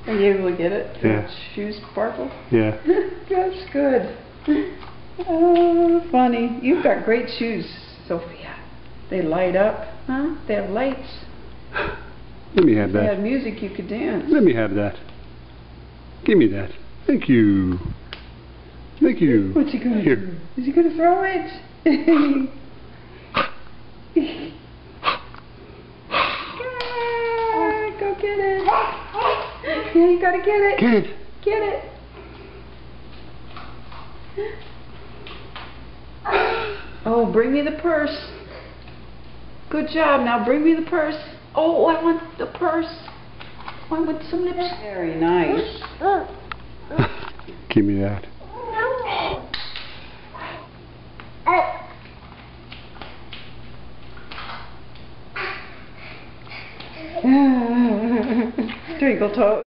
Are you able to get it? Yeah. Shoes sparkle? Yeah. That's good. Oh, funny. You've got great shoes, Sophia. They light up, huh? They have lights. Let me have If they that. had music, you could dance. Let me have that. Give me that. Thank you. Thank you. What's he going to Here. do? Is he going to throw it? Go get it. Yeah, you got to get it. Get it. Get it. Oh, bring me the purse. Good job. Now bring me the purse. Oh, I want the purse. I want some lips. Very nice. Give me that. Twinkle toe.